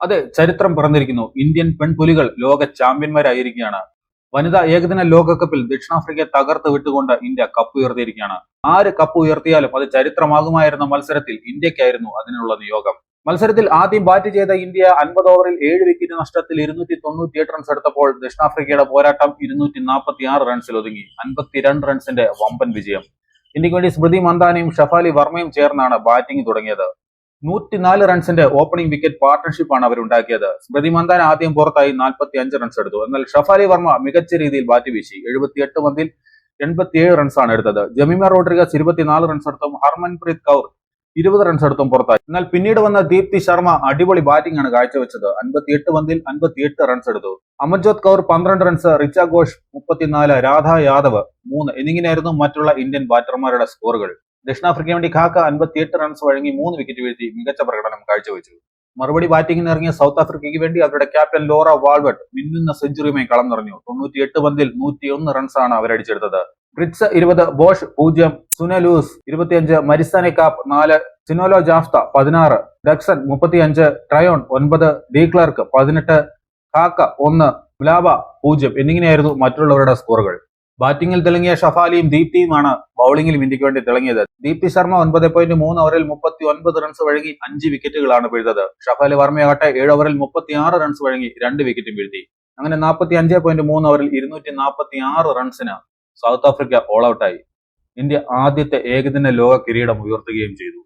അതെ, ചരിത്രം പിറന്നിരിക്കുന്നു. ഇന്ത്യൻ പെൺപുലികൾ ലോക ചാമ്പ്യന്മാരായിരിക്കുകയാണ്. വനിതാ ഏകദിന ലോകകപ്പിൽ ദക്ഷിണാഫ്രിക്കയെ തകർത്ത് വിട്ടുകൊണ്ട് ഇന്ത്യ കപ്പ് ഉയർത്തിയിരിക്കുകയാണ്. ആര് കപ്പ് ഉയർത്തിയാലും അത് ചരിത്രമാകുമായിരുന്ന മത്സരത്തിൽ ഇന്ത്യക്കായിരുന്നു അതിനുള്ള നിയോഗം. മത്സരത്തിൽ ആദ്യം ബാറ്റ് ചെയ്ത ഇന്ത്യ 50 ഓവറിൽ 7 വിക്കറ്റ് നഷ്ടത്തിൽ 298 റൺസ് എടുത്തപ്പോൾ ദക്ഷിണാഫ്രിക്കയുടെ പോരാട്ടം 246 റൺസിൽ ഒതുങ്ങി. 52 റൺസിന്റെ വമ്പൻ വിജയം. ഇന്ത്യക്ക് വേണ്ടി സ്മൃതി മന്ദാനയും ഷഫാലി വർമ്മയും ചേർന്നാണ് ബാറ്റിംഗ് തുടങ്ങിയത്. 104 റൺസിന്റെ ഓപ്പണിംഗ് വിക്കറ്റ് പാർട്ണർഷിപ്പാണ് അവരുണ്ടാക്കിയത്. സ്മൃതി മന്ദാന ആദ്യം പുറത്തായി 45 റൺസ് എടുത്തു. എന്നാൽ ഷഫാലി വർമ്മ മികച്ച രീതിയിൽ ബാറ്റ് വീശി 78 പന്തിൽ 87 റൺസാണ് എടുത്തത്. ജമീമ റോഡ്രിഗസ് 24 റൺസ് എടുത്തും ഹർമൻപ്രീത് കൗർ 20 റൺസ് എടുത്തും പുറത്തായി. എന്നാൽ പിന്നീട് വന്ന ദീപ്തി ശർമ്മ അടിപൊളി ബാറ്റിംഗ് ആണ് കാഴ്ചവെച്ചത്. 58 പന്തിൽ 58 റൺസ് എടുത്തു. അമർജോത് കൗർ 12 റൺസ്, റിച്ച ഘോഷ് 34, രാധ യാദവ് 3 എന്നിങ്ങനെയായിരുന്നു മറ്റുള്ള ഇന്ത്യൻ ബാറ്റർമാരുടെ സ്കോറുകൾ. ദക്ഷിണാഫ്രിക്കയ്ക്ക് വേണ്ടി ഖാക്ക 58 റൺസ് വഴങ്ങി 3 വിക്കറ്റ് വീഴ്ത്തി മികച്ച പ്രകടനം കാഴ്ചവെച്ചു. മറുപടി ബാറ്റിംഗിന് ഇറങ്ങിയ സൗത്ത് ആഫ്രിക്കയ്ക്ക് വേണ്ടി അവരുടെ ക്യാപ്റ്റൻ ലോറ വാൾവട്ട് മിന്നുന്ന സെഞ്ചുറിയുമായി കളം നിറഞ്ഞു. 98 പന്തിൽ 101 റൺസാണ് അവരടിച്ചെടുത്തത്. ഫ്രിറ്റ്സ് 20, ബോഷ് 0, സുനലൂസ് 25, മരിസാനെ കാപ്പ് 4, സിനോലോ ജാഫ്ത 16, ഡക്സൺ 35, ട്രയോൺ 9, ഡീക്ലർക്ക് 18, ഖാക്ക 1, മുലാബ 0 എന്നിങ്ങനെയായിരുന്നു മറ്റുള്ളവരുടെ സ്കോറുകൾ. ബാറ്റിംഗിൽ തിളങ്ങിയ ഷഫാലിയും ദീപ്തിയുമാണ് ബൌളിംഗിലും ഇന്ത്യക്ക് വേണ്ടി തിളങ്ങിയത്. ദീപ്തി ശർമ്മ 9.3 ഓവറിൽ 39 റൺസ് വഴങ്ങി 5 വിക്കറ്റുകളാണ് പിഴുതത്. ഷഫാലി വർമ്മയാകട്ടെ 7 ഓവറിൽ 36 റൺസ് വഴങ്ങി 2 വിക്കറ്റും വീഴ്ത്തി. അങ്ങനെ 45.3 ഓവറിൽ 246 റൺസിന് സൗത്ത് ആഫ്രിക്ക ഓൾ ഔട്ടായി. ഇന്ത്യ ആദ്യത്തെ ഏകദിന ലോക കിരീടം ഉയർത്തുകയും ചെയ്തു.